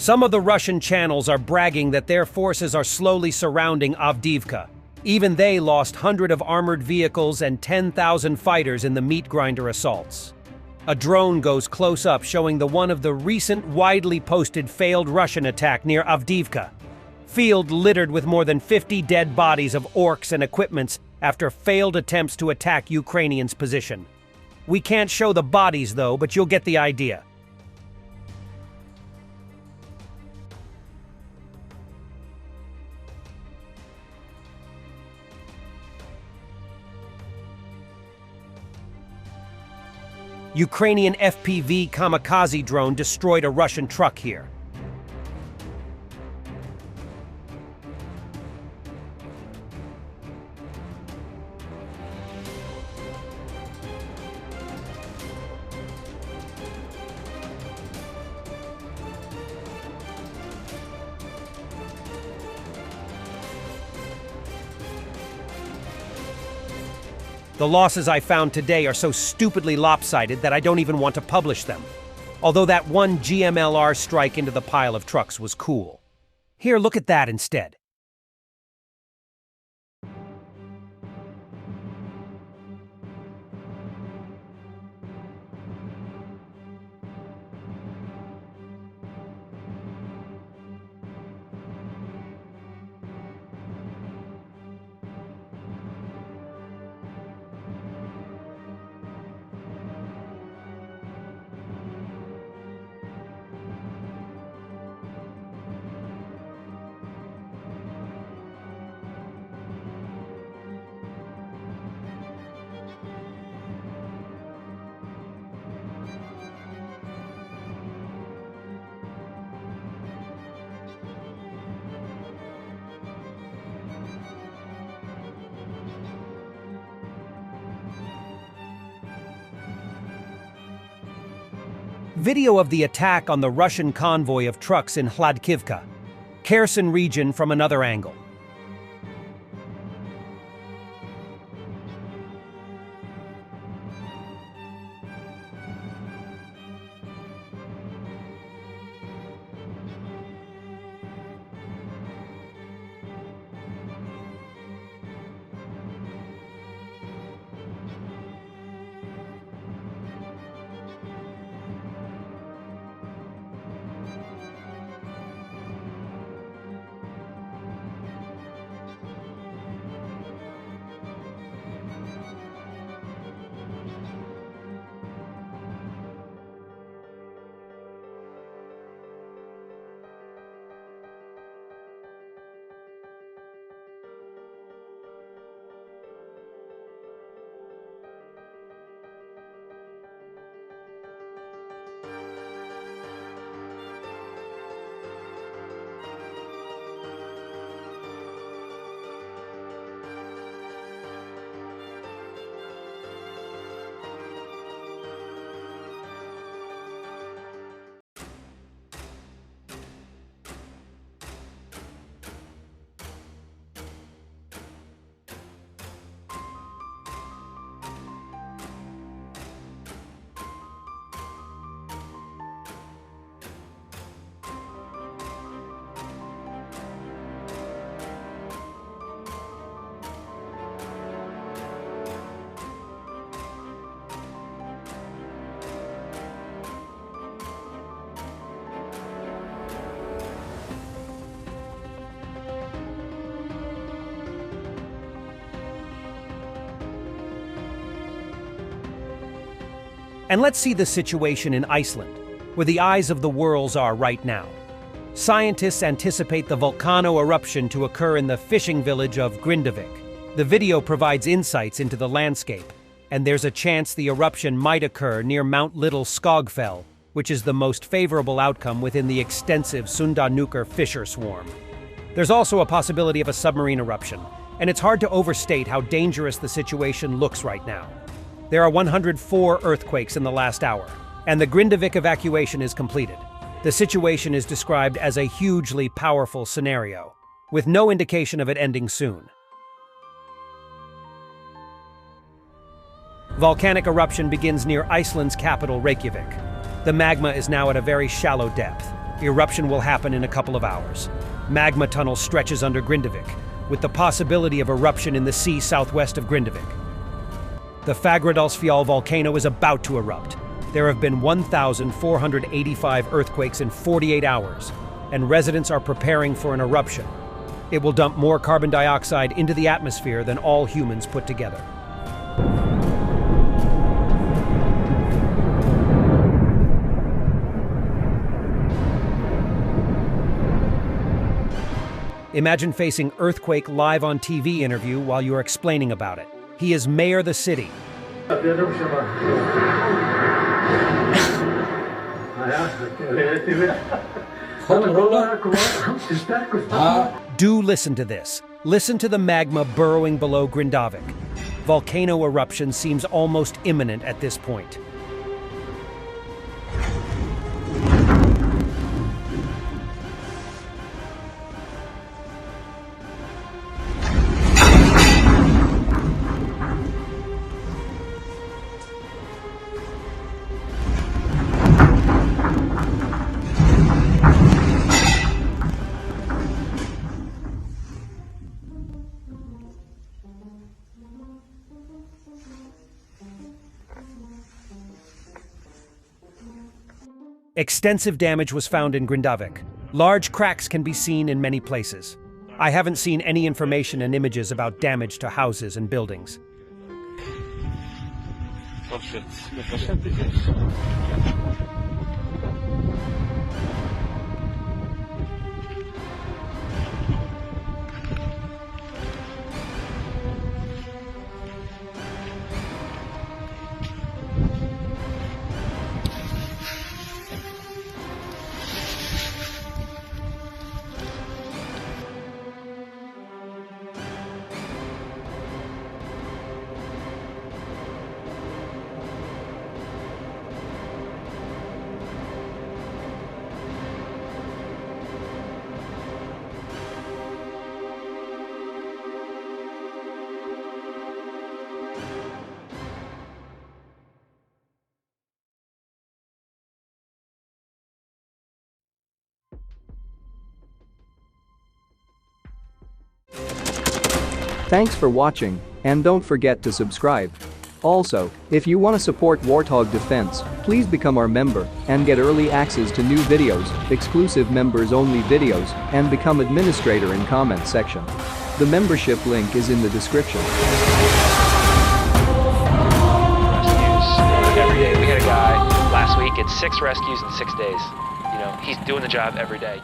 Some of the Russian channels are bragging that their forces are slowly surrounding Avdiivka. Even they lost hundreds of armored vehicles and 10,000 fighters in the meat grinder assaults. A drone goes close up showing the one of the recent widely posted failed Russian attack near Avdiivka. Field littered with more than 50 dead bodies of orcs and equipments after failed attempts to attack Ukrainians' position. We can't show the bodies though, but you'll get the idea. Ukrainian FPV kamikaze drone destroyed a Russian truck here. The losses I found today are so stupidly lopsided that I don't even want to publish them. Although that one GMLR strike into the pile of trucks was cool. Here, look at that instead. Video of the attack on the Russian convoy of trucks in Avdiivka, Kherson region from another angle. And let's see the situation in Iceland, where the eyes of the world are right now. Scientists anticipate the volcano eruption to occur in the fishing village of Grindavik. The video provides insights into the landscape, and there's a chance the eruption might occur near Mount Little Skogfell, which is the most favorable outcome within the extensive Sundanukur fisher swarm. There's also a possibility of a submarine eruption, and it's hard to overstate how dangerous the situation looks right now. There are 104 earthquakes in the last hour, and the Grindavik evacuation is completed. The situation is described as a hugely powerful scenario, with no indication of it ending soon. Volcanic eruption begins near Iceland's capital, Reykjavik. The magma is now at a very shallow depth. Eruption will happen in a couple of hours. Magma tunnel stretches under Grindavik, with the possibility of eruption in the sea southwest of Grindavik. The Fagradalsfjall volcano is about to erupt. There have been 1,485 earthquakes in 48 hours, and residents are preparing for an eruption. It will dump more carbon dioxide into the atmosphere than all humans put together. Imagine facing Earthquake live on TV interview while you're explaining about it. He is mayor of the city. Do listen to this. Listen to the magma burrowing below Grindavik. Volcano eruption seems almost imminent at this point. Extensive damage was found in Grindavik. Large cracks can be seen in many places. I haven't seen any information and images about damage to houses and buildings. Thanks for watching, and don't forget to subscribe. Also, if you want to support Warthog Defense, please become our member and get early access to new videos, exclusive members-only videos, and become administrator in comment section. The membership link is in the description. Rescues every day. We had a guy last week, it's 6 rescues in 6 days. You know, he's doing the job every day.